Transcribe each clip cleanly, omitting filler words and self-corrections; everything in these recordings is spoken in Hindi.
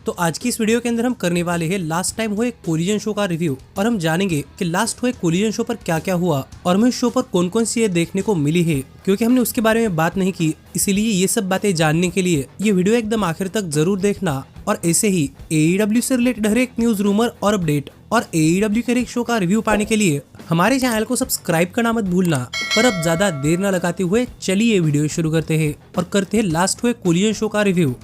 तो आज की इस वीडियो के अंदर हम करने वाले हैं लास्ट टाइम हुए कोलिजन शो का रिव्यू और हम जानेंगे कि लास्ट हुए कोलिजन शो पर क्या क्या हुआ और हमें शो पर कौन कौन सी देखने को मिली है, क्योंकि हमने उसके बारे में बात नहीं की। इसीलिए ये सब बातें जानने के लिए ये वीडियो एकदम आखिर तक जरूर देखना। और ऐसे ही AEW से रिलेटेड हर एक न्यूज, रूमर और अपडेट और AEW के हर एक शो का रिव्यू पाने के लिए हमारे चैनल को सब्सक्राइब करना मत भूलना। पर अब ज्यादा देर न लगाते हुए चलिए वीडियो शुरू करते हैं और करते हैं लास्ट हुए कोलिजन शो का रिव्यू।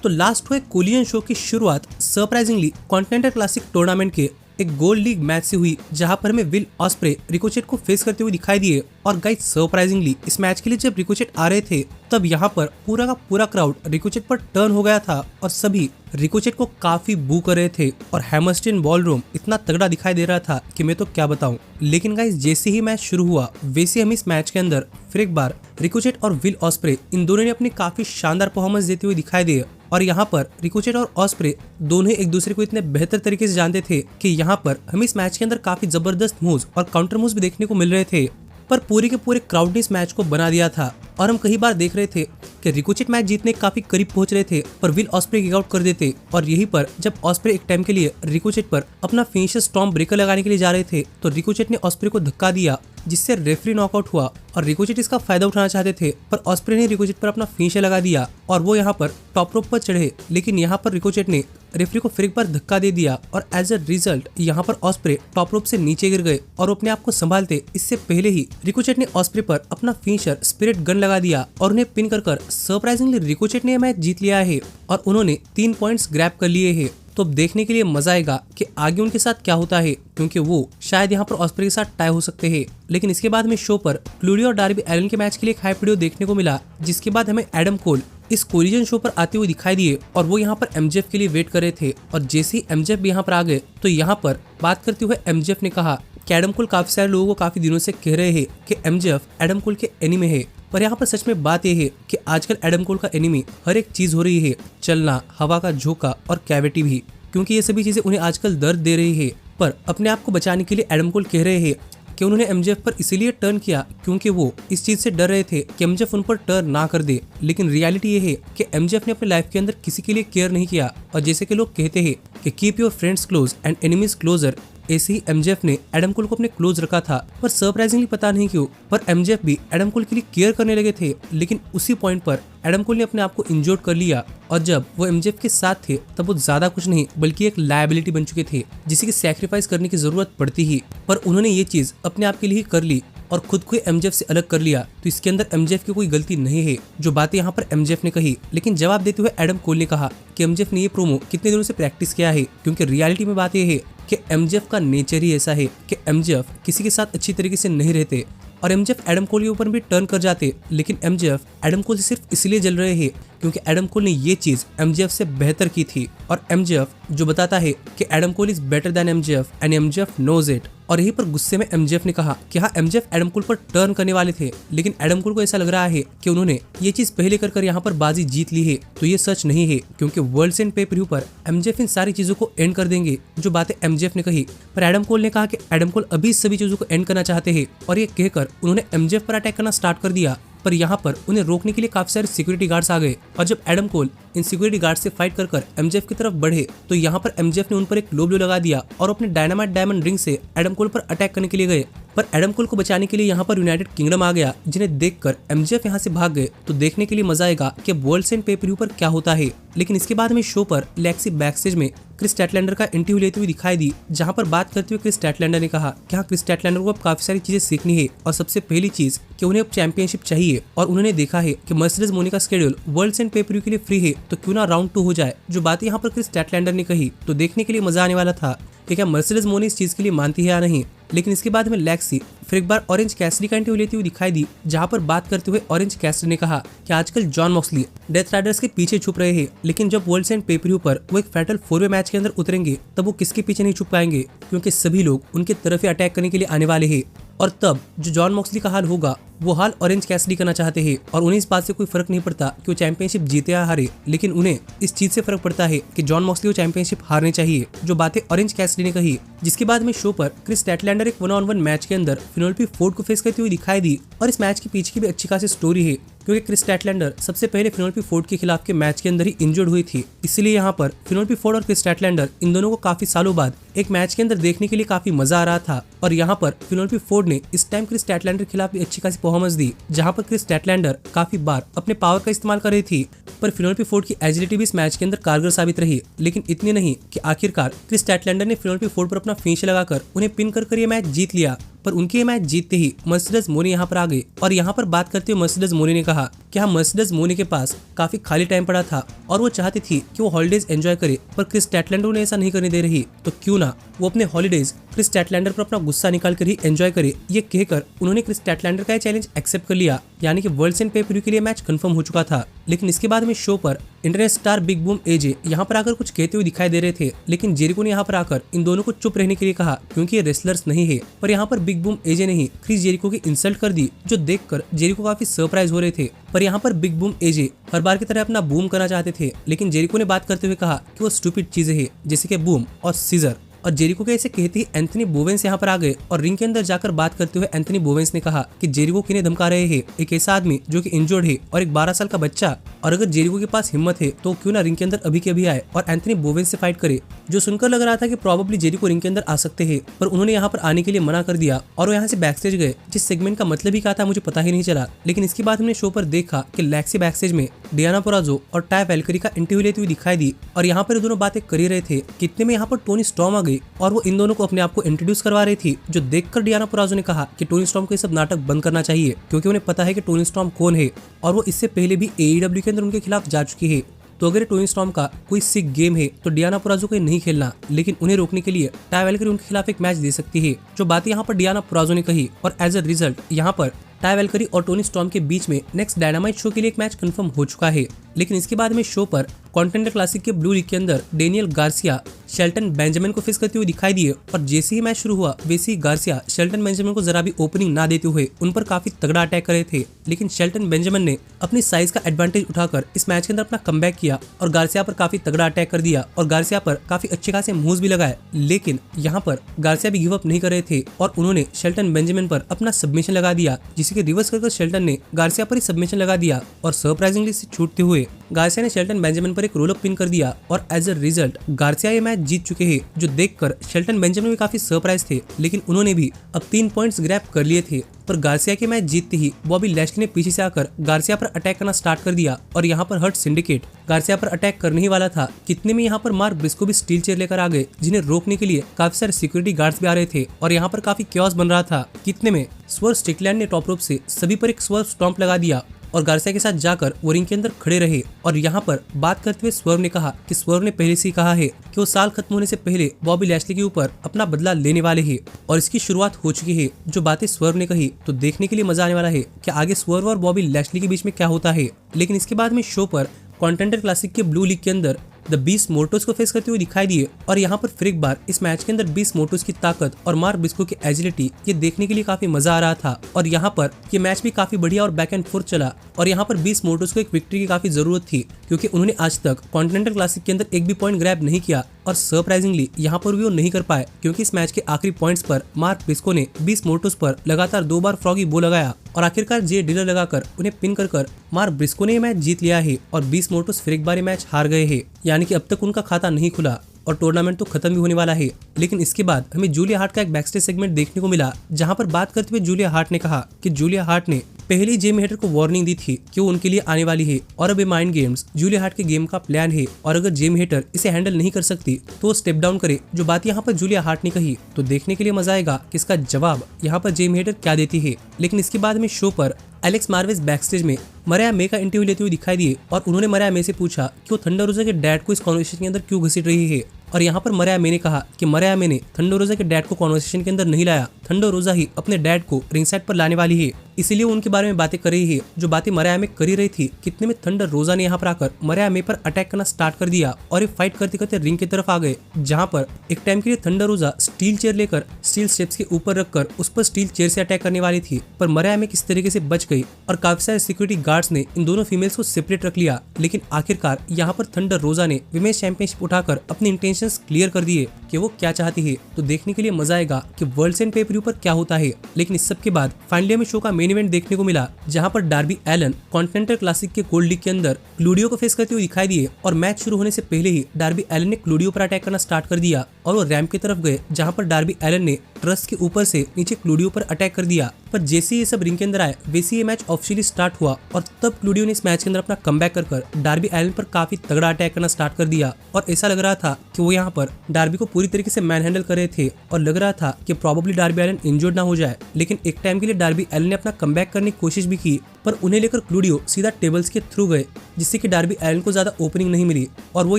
तो लास्ट हुए कोलिजन शो की शुरुआत सरप्राइजिंगली कॉन्टिनेंटल क्लासिक टूर्नामेंट के एक गोल्ड लीग मैच से हुई, जहां पर हमें विल ऑस्प्रे रिकोचेट को फेस करते हुए दिखाई दिए। और गाइस सरप्राइजिंगली इस मैच के लिए जब रिकोचेट आ रहे थे तब यहाँ पर पूरा का पूरा क्राउड रिकोचेट पर टर्न हो गया था और सभी रिकोचेट को काफी बू कर रहे थे और हैमरस्टीन बॉलरूम इतना तगड़ा दिखाई दे रहा था कि मैं तो क्या बताऊं। लेकिन गाइस जैसे ही मैच शुरू हुआ वैसे हम इस मैच के अंदर फिर एक बार रिकोचेट और विल ऑस्प्रे इन दोनों ने अपनी काफी शानदार परफॉर्मेंस देते हुए दिखाई दिए। और यहाँ पर रिकोचेट और ऑस्प्रे दोनों एक दूसरे को इतने बेहतर तरीके से जानते थे कि यहाँ पर हम इस मैच के अंदर काफी जबरदस्त मूव्स और काउंटर मूव्स भी देखने को मिल रहे थे। पर पूरे के पूरे क्राउड ने इस मैच को बना दिया था और हम कई बार देख रहे थे कि रिकोचेट मैच जीतने काफी करीब पहुंच रहे थे पर विल ऑस्प्रे किक आउट कर देते। और यहीं पर जब ऑस्प्रे एक टाइम के लिए रिकोचेट पर अपना फिनिशर स्टॉर्म ब्रेकर लगाने के लिए जा रहे थे तो रिकोचेट ने ऑस्प्रे को धक्का दिया, जिससे रेफरी नॉकआउट हुआ। और रिकोचेट इसका फायदा उठाना चाहते थे पर ऑस्प्रे ने रिकोचेट पर अपना फिनिशर लगा दिया और वो यहाँ पर टॉप रोप पर चढ़े। लेकिन यहाँ पर रिकोचेट ने रेफरी को फिर एक बार धक्का दे दिया और एज अ रिजल्ट यहाँ पर ऑस्प्रे टॉप रोप से नीचे गिर गए। और अपने आप को संभालते इससे पहले ही रिकोचेट ने ऑस्प्रे पर अपना फिनिशर स्पिरिट गन लगा दिया और उन्हें पिन कर सरप्राइजिंगली रिकोचेट ने मैच जीत लिया है और उन्होंने 3 पॉइंट्स ग्रैब कर लिए हैं। तो अब देखने के लिए मजा आएगा कि आगे उनके साथ क्या होता है, क्योंकि वो शायद यहाँ पर ऑस्प्रे के साथ टाई हो सकते हैं। लेकिन इसके बाद में शो पर क्लूडी और डार्बी एलन के मैच के लिए एक हाइप वीडियो देखने को मिला, जिसके बाद हमें एडम कोल इस कोलिजन शो पर आते हुए दिखाई दिए और वो यहाँ पर MJF के लिए वेट कर रहे थे। और जैसे ही MJF भी यहाँ पर आ गए तो यहाँ पर बात करते हुए MJF ने कहा कि एडम कोल काफी सारे लोगों को काफी दिनों से कह रहे हैं कि MJF एडम कोल के एनिमी है। पर यहाँ पर सच में बात यह है कि आजकल एडम कोल का एनिमी हर एक चीज हो रही है, चलना, हवा का झोंका और कैविटी भी, क्योंकि ये सभी चीजें उन्हें आजकल दर्द दे रही है। पर अपने आप को बचाने के लिए एडम कोल कह रहे हैं कि उन्होंने MJF पर इसीलिए टर्न किया क्योंकि वो इस चीज से डर रहे थे कि MJF उन पर टर्न ना कर दे। लेकिन रियलिटी ये है कि MJF ने अपने लाइफ के अंदर किसी के लिए केयर नहीं किया। और जैसे कि लोग कहते हैं कि keep your friends close and enemies closer, ऐसे ही MJF ने एडम कोल को अपने क्लोज रखा था। पर सरप्राइजिंगली पता नहीं क्यों पर MJF भी एडम कोल के लिए केयर करने लगे थे। लेकिन उसी पॉइंट पर एडम कोल ने अपने आप को इंजोर्ड कर लिया और जब वो MJF के साथ थे तब वो ज्यादा कुछ नहीं बल्कि एक लायबिलिटी बन चुके थे, जिसे की सैक्रिफाइस करने की जरूरत पड़ती ही। पर उन्होंने ये चीज अपने आप के लिए ही कर ली और खुद को MJF से अलग कर लिया। तो इसके अंदर MJF की कोई गलती नहीं है, जो बातें यहाँ पर MJF ने कही। लेकिन जवाब देते हुए एडम कोल ने कहा कि MJF ने ये प्रोमो कितने दिनों से प्रैक्टिस किया है, क्योंकि रियलिटी में बात यह है कि MJF का नेचर ही ऐसा है कि MJF किसी के साथ अच्छी तरीके से नहीं रहते। और MJF एडम कोल के ऊपर भी टर्न कर जाते, लेकिन MJF एडम कोल से सिर्फ इसलिए जल रहे हैं क्योंकि एडम कोल ने ये चीज MJF से बेहतर की थी। और MJF जो बताता है कि Adam Cole is better than MJF and MJF knows it. और यहीं पर गुस्से में MJF ने कहा कि हाँ MJF एडम कोल पर टर्न करने वाले थे, लेकिन एडम कोल को ऐसा लग रहा है कि उन्होंने ये चीज पहले कर यहाँ पर बाजी जीत ली है। तो ये सच नहीं है, क्योंकि वर्ल्ड्स एंड पे पर व्यू पर MJF इन सारी चीजों को एंड कर देंगे, जो बातें MJF ने कही। पर एडम कोल ने कहा कि एडम कोल अभी सभी चीजों को एंड करना चाहते हैं और ये कहकर उन्होंने MJF पर अटैक करना स्टार्ट कर दिया। पर यहाँ पर उन्हें रोकने के लिए काफी सारे सिक्योरिटी गार्ड्स आ गए और जब एडम कोल इन सिक्योरिटी गार्ड से फाइट कर MJF की तरफ बढ़े तो यहाँ पर MJF ने उन पर एक लो ब्लो लगा दिया और अपने डायनामाइट डायमंड रिंग से एडम कोल पर अटैक करने के लिए गए। पर एडम कोल को बचाने के लिए यहाँ पर यूनाइटेड किंगडम आ गया, जिन्हें देखकर MJF यहाँ से भाग गए। तो देखने के लिए मजा आएगा कि वर्ल्ड्स एंड पे पर व्यू पर क्या होता है। लेकिन इसके बाद में शो पर लेक्सी बैकस्टेज में क्रिस स्टैटलैंडर का इंटरव्यू लेते हुए दिखाई दी, जहां पर बात करते हुए क्रिस स्टैटलैंडर ने कहा कि हाँ क्रिस स्टैटलैंडर को अब काफी सारी चीजें सीखनी है और सबसे पहली चीज कि उन्हें अब चैंपियनशिप चाहिए। और उन्होंने देखा है कि मर्सिडीज मोनी का स्केड्यूल वर्ल्ड्स एंड पे पर व्यू के लिए फ्री है, तो क्यों ना राउंड 2 हो जाए। जो बात यहाँ पर क्रिस स्टैटलैंडर ने कही तो देखने के लिए मजा आने वाला था कि क्या मर्सिडीज मोनी इस चीज के लिए मानती है या नहीं। लेकिन इसके बाद में लेक्सी फिर एक बार ऑरेंज कैसिडी का इंटरव्यू लेती हुई दिखाई दी, जहां पर बात करते हुए ऑरेंज कैसिडी ने कहा कि आजकल जॉन मॉक्सली डेथ राइडर्स के पीछे छुप रहे हैं, लेकिन जब वर्ल्ड्स एंड पे पर व्यू पर वो एक फैटल 4-वे मैच के अंदर उतरेंगे तब वो किसके पीछे नहीं छुप पाएंगे, क्योंकि सभी लोग उनके तरफ ही अटैक करने के लिए आने वाले हैं। और तब जो जॉन मॉक्सली का हाल होगा वो हाल ऑरेंज कैसिडी करना चाहते हैं और उन्हें इस बात से कोई फर्क नहीं पड़ता कि वो चैंपियनशिप जीते या हारे, लेकिन उन्हें इस चीज से फर्क पड़ता है कि जॉन मॉक्सली को चैंपियनशिप हारनी चाहिए। जो बातें ऑरेंज कैसिडी ने कही, जिसके बाद में शो पर क्रिस स्टैटलैंडर एक 1-on-1 मैच के अंदर फिनोल्फी फोर्ड को फेस करती हुई दिखाई दी। और इस मैच के पीछे की भी अच्छी खासी स्टोरी है, क्योंकि क्रिस स्टैटलैंडर सबसे पहले फिनोल्फी फोर्ड के खिलाफ के मैच के अंदर ही इंजर्ड हुई थी। इसलिए यहाँ पर फिनोल्फी फोर्ड और क्रिस स्टैटलैंडर इन दोनों को काफी सालों बाद एक मैच के अंदर देखने के लिए काफी मजा आ रहा था। और यहाँ पर फिनोल्फी फोर्ड ने इस टाइम क्रिस स्टैटलैंडर के खिलाफ भी अच्छी खासी परफॉर्मेंस दी, जहाँ पर क्रिस स्टैटलैंडर काफी बार अपने पावर का इस्तेमाल कर रही थी। पर फिनोल्फी फोर्ड की एजिलिटी भी इस मैच के अंदर कारगर साबित रही, लेकिन इतनी नहीं कि आखिरकार क्रिस स्टैटलैंडर ने फिनोल्फी फोर्ड पर अपना फिनिश लगाकर उन्हें पिन कर ये मैच जीत लिया। पर उनके ये मैच जीतते ही मर्सिडीज मोनी यहाँ पर आ गई और यहाँ पर बात करते हुए मर्सिडीज मोनी ने कहा कि हाँ, मर्सिडीज मोनी के पास काफी खाली टाइम पड़ा था और वो चाहती थी कि वो हॉलीडेज एंजॉय करे, पर क्रिस स्टैटलैंडर उन्हें ऐसा नहीं करने दे रही। तो क्यों ना वो अपने हॉलीडेज क्रिस स्टैटलैंडर पर अपना गुस्सा निकाल कर ही एंजॉय करे। ये कहकर उन्होंने क्रिस स्टैटलैंडर का चैलेंज एक्सेप्ट कर लिया, यानी कि वर्ल्ड्स एंड पे-per-view के लिए मैच कंफर्म हो चुका था। लेकिन इसके बाद में शो पर इंटरनेट स्टार बिग बूम एजे यहाँ पर आकर कुछ कहते हुए दिखाई दे रहे थे, लेकिन जेरिको ने यहाँ पर आकर इन दोनों को चुप रहने के लिए कहा क्योंकि ये रेसलर्स नहीं है। पर यहाँ पर बिग बूम एजे ने ही क्रिस जेरिको की इंसल्ट कर दी, जो देखकर जेरिको काफी सरप्राइज हो रहे थे। पर यहाँ पर बिग बूम एजे हर बार की तरह अपना बूम करना चाहते थे, लेकिन जेरिको ने बात करते हुए कहा कि वो स्टूपिड चीजें हैं जैसे कि बूम और सीजर। और जेरिको के ऐसे कहते ही एंथनी बोवेंस यहाँ पर आ गए और रिंग के अंदर जाकर बात करते हुए एंथनी बोवेंस ने कहा कि जेरिको किन्हें धमका रहे हैं, एक ऐसा आदमी जो कि इंजर्ड है और एक 12 साल का बच्चा, और अगर जेरिको के पास हिम्मत है तो क्यों ना रिंग के अंदर अभी के अभी आए और एंथनी बोवेंस से फाइट करे। जो सुनकर लग रहा था कि प्रोबेबली जेरिको रिंग के अंदर आ सकते हैं, पर उन्होंने यहाँ पर आने के लिए मना कर दिया और वो यहाँ से बैकस्टेज गए। जिस सेगमेंट का मतलब ही क्या था मुझे पता ही नहीं चला, लेकिन इसके बाद हमने शो पर देखा कि लेक्सी बैकस्टेज में डियाना पुराजो और टाय वैल्करी का इंटरव्यू लेती हुई दिखाई दी और यहाँ पर दोनों बातें कर ही रहे थे। कितने में यहाँ पर टोनी स्टॉर्म आ गई और वो इन दोनों को अपने आप को इंट्रोड्यूस करवा रही थी, जो देखकर डियाना पुराजो ने कहा कि टोनी स्टॉर्म को ये सब नाटक बंद करना चाहिए, क्योंकि उन्हें पता है कि टोनी स्टॉर्म कौन है और वो इससे पहले भी AEW के अंदर उनके खिलाफ जा चुकी है। तो अगर टोनी स्टॉर्म का कोई सिक गेम है तो डियाना पुराजो को नहीं खेलना, लेकिन उन्हें रोकने के लिए टाय वैल्करी उनके खिलाफ एक मैच दे सकती है। जो बात यहाँ पर डियाना पुराजो ने कही और एज अ रिजल्ट यहाँ पर टाय वैल्करी और टोनी स्टॉर्म के बीच में नेक्स्ट डायनामाइट शो के लिए एक मैच कंफर्म हो चुका है। लेकिन इसके बाद में शो पर कॉन्टेंडर क्लासिक के ब्लू लीग के अंदर डेनियल गार्सिया शेल्टन बेंजामिन को फेस करते हुए दिखाई दिए और जैसे ही मैच शुरू हुआ वैसे ही गार्सिया शेल्टन बेंजामिन को जरा भी ओपनिंग ना देते हुए उन पर काफी तगड़ा अटैक कर रहे थे। लेकिन शेल्टन बेंजामिन ने अपनी साइज का एडवांटेज उठाकर इस मैच के अंदर अपना कमबैक किया और गार्सिया पर काफी तगड़ा अटैक कर दिया और गार्सिया पर काफी अच्छे खासे मूव्स भी लगाए। लेकिन यहाँ पर गार्सिया भी गिव अप नहीं कर रहे थे और उन्होंने शेल्टन बेंजामिन पर अपना सबमिशन लगा दिया, जिसे कि रिवर्स कर शेल्टन ने गार्सिया पर ही सबमिशन लगा दिया और सरप्राइजिंगली से छूटते हुए गार्सिया ने शेल्टन बेंजामिन पर एक रोल अप पिन कर दिया और एज अ रिजल्ट गार्सिया ये मैच जीत चुके हैं, जो देखकर शेल्टन बेंजामिन भी काफी सरप्राइज थे। लेकिन उन्होंने भी अब 3 पॉइंट्स ग्रैब कर लिए थे। पर गार्सिया के मैच जीतते ही बॉबी लैशली ने पीछे से आकर गार्सिया पर अटैक करना स्टार्ट कर दिया और यहाँ पर हर्ट सिंडिकेट गार्सिया पर अटैक करने ही वाला था। कितने में यहाँ पर मार्क ब्रिस्को भी स्टील चेयर लेकर आ गए, जिन्हें रोकने के लिए काफी सारे सिक्योरिटी गार्ड्स भी आ रहे थे और यहाँ पर काफी क्योस बन रहा था। कितने में स्वर्व स्टिकलैंड ने टॉप रोप से सभी पर एक स्वर्व स्टॉम्प लगा दिया और गार्सिया के साथ जाकर वो रिंग के अंदर खड़े रहे। और यहाँ पर बात करते हुए स्वर्व ने कहा कि स्वर्व ने पहले से ही कहा है कि वो साल खत्म होने से पहले बॉबी लैशली के ऊपर अपना बदला लेने वाले हैं और इसकी शुरुआत हो चुकी है। जो बातें स्वर्व ने कही तो देखने के लिए मजा आने वाला है कि आगे स्वर्व और बॉबी लैशली के बीच में क्या होता है। लेकिन इसके बाद में शो पर कॉन्टेंडर क्लासिक के ब्लू लीग के अंदर द बीस्ट मोर्टोस को फेस करते हुए दिखाई दिए और यहाँ पर फिर एक बार इस मैच के अंदर बीस्ट मोर्टोस की ताकत और मार्क ब्रिस्को की एजिलिटी ये देखने के लिए काफी मजा आ रहा था। और यहाँ पर ये मैच भी काफी बढ़िया और बैक एंड फोर्थ चला और यहाँ पर बीस्ट मोर्टोस को एक विक्ट्री की काफी जरूरत थी, क्योंकि उन्होंने आज तक कॉन्टिनेंटल क्लासिक के अंदर एक भी पॉइंट ग्रैब नहीं किया और सरप्राइजिंगली यहाँ पर भी वो नहीं कर पाए, क्योंकि इस मैच के आखिरी पॉइंट्स पर मार्क ब्रिस्को ने बीस्ट मोर्टोस पर लगातार 2 बार फ्रॉगी बो लगाया और आखिरकार जे डीलर लगाकर उन्हें पिन कर मार्क ब्रिस्को ने ये मैच जीत लिया है और बीस्ट मोर्टोस फिर एक बार ये मैच हार गए हैं, यानी कि अब तक उनका खाता नहीं खुला और टूर्नामेंट तो खत्म भी होने वाला है। लेकिन इसके बाद हमें जूलिया हार्ट का एक बैकस्टेज सेगमेंट देखने को मिला, जहां पर बात करते हुए जूलिया हार्ट ने कहा कि जूलिया हार्ट ने पहले जेमी हेटर को वार्निंग दी थी कि वो उनके लिए आने वाली है और अब ये माइंड गेम्स जूलिया हार्ट के गेम का प्लान है और अगर जेमी हेटर इसे हैंडल नहीं कर सकती तो वो स्टेप डाउन करे। जो बात यहाँ पर जूलिया हार्ट ने कही तो देखने के लिए मजा आएगा कि इसका जवाब यहाँ पर जेमी हेटर क्या देती है। लेकिन इसके बाद में शो पर एलेक्स मार्वेज बैकस्टेज में मरिया मे का इंटरव्यू लेते हुए दिखाई दिए और उन्होंने मरिया मे से पूछा कि वो थंडर रोजा के डैड को इस कॉन्वर्सेशन के अंदर क्यों घसीट रही है। और यहाँ पर मरिया मे ने कहा कि मरिया मे ने थंडर रोजा के डैड को कॉन्वर्सेशन के अंदर नहीं लाया, थंडर रोजा ही अपने डैड को रिंग साइड पर लाने वाली है, इसीलिए उनके बारे में बातें कर रही है। जो बातें मरिया मे कर ही रही थी, कितने में थंडर रोजा ने यहाँ पर आकर मरिया मे पर अटैक करना स्टार्ट कर दिया और ये फाइट करते करते रिंग की तरफ आ गए, जहाँ पर एक टाइम के लिए थंडर रोजा स्टील चेयर लेकर स्टील स्टेप्स के ऊपर रखकर उस पर स्टील चेयर से अटैक करने वाली थी, पर मरिया मे किस तरीके से बच गई और काफी सारे सिक्योरिटी गार्ड्स ने इन दोनों फीमेल्स को सेपरेट रख लिया। लेकिन आखिरकार यहाँ पर थंडर रोजा ने विमेन्स चैंपियनशिप उठाकर अपनी इंटेंशन इंटेंशंस क्लियर कर दिए कि वो क्या चाहती है। तो देखने के लिए मजा आएगा कि वर्ल्ड्स एंड पे पर व्यू पर क्या होता है। लेकिन इस सब के बाद फाइनली हमें शो का मेन इवेंट देखने को मिला, जहां पर डार्बी एलन कॉन्टिनेंटल क्लासिक के गोल्ड लीग के अंदर क्लूडियो को फेस करते हुए दिखाई दिए और मैच शुरू होने से पहले ही डार्बी एलन ने क्लूडियो पर अटैक करना स्टार्ट कर दिया और वो रैंप की तरफ गए, जहां पर डार्बी एलन ने ट्रस्ट के ऊपर से नीचे क्लूडियो पर अटैक कर दिया। पर जैसे ये सब रिंग के अंदर आए वैसे ये मैच ऑफिशियली स्टार्ट हुआ और तब क्लूडियो ने इस मैच के अंदर अपना कमबैक कर डार्बी एलन पर काफी तगड़ा अटैक करना स्टार्ट कर दिया और ऐसा लग रहा था कि वो यहाँ पर डार्बी को पूरी तरीके से मैन हैंडल कर रहे थे और लग रहा था कि प्रॉब्ली डार्बी एलन इंजर्ड ना हो जाए। लेकिन एक टाइम के लिए डार्बी एलन ने अपना कमबैक करने की कोशिश भी की, पर उन्हें लेकर क्लूडियो सीधा टेबल्स के थ्रू गए, जिससे कि डार्बी एलन को ज्यादा ओपनिंग नहीं मिली और वो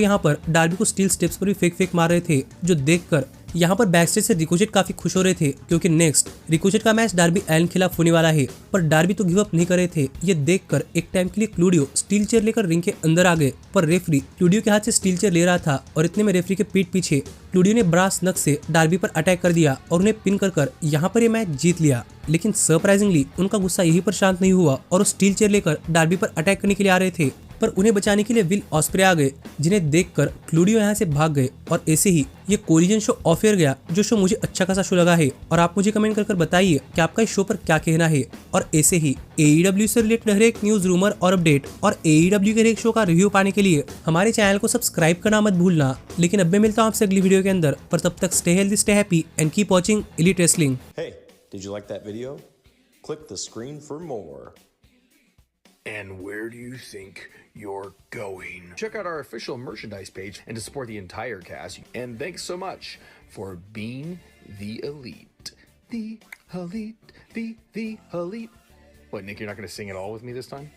यहाँ पर डार्बी को स्टील स्टेप्स पर भी फेक मार रहे थे, जो देखकर यहाँ पर बैकस्टेज से रिकोचेट काफी खुश हो रहे थे, क्योंकि नेक्स्ट रिकोचेट का मैच डार्बी एलन खिलाफ होने वाला है। पर डार्बी तो गिव अप नहीं कर रहे थे। ये देखकर एक टाइम के लिए क्लूडियो स्टील चेयर लेकर रिंग के अंदर आ गए, पर रेफरी क्लूडियो के हाथ से स्टील चेयर ले रहा था और इतने में रेफरी के पीठ पीछे क्लूडियो ने ब्रास नख से डार्बी पर अटैक कर दिया और उन्हें पिन कर यहाँ पर ये मैच जीत लिया। लेकिन सरप्राइजिंगली उनका गुस्सा यहीं पर शांत नहीं हुआ और वो स्टील चेयर लेकर डार्बी पर अटैक करने के लिए आ रहे थे, पर उन्हें बचाने के लिए विल ऑस्प्रे आ गए, जिन्हें देखकर क्लूडियो यहाँ से भाग गए। और ऐसे ही ये कोलिजन शो ऑफ एयर गया, जो शो मुझे अच्छा खासा शो लगा है। और आप मुझे कमेंट कर बताइए कि आपका इस शो पर क्या कहना है। और ऐसे ही AEW से रिलेटेड हर एक न्यूज, रूमर और अपडेट और AEW के हर एक शो का रिव्यू पाने के लिए हमारे चैनल को सब्सक्राइब करना मत भूलना। लेकिन अब मैं मिलता हूँ आपसे अगली वीडियो के अंदर, पर तब तक stay healthy, stay happy and keep watching elite wrestling. Hey, did you like that video? Click the screen for more. And where do you think you're going? Check out our official merchandise page and to support the entire cast. And thanks so much for being the elite. The elite, the elite. What, Nick, you're not going to sing it all with me this time?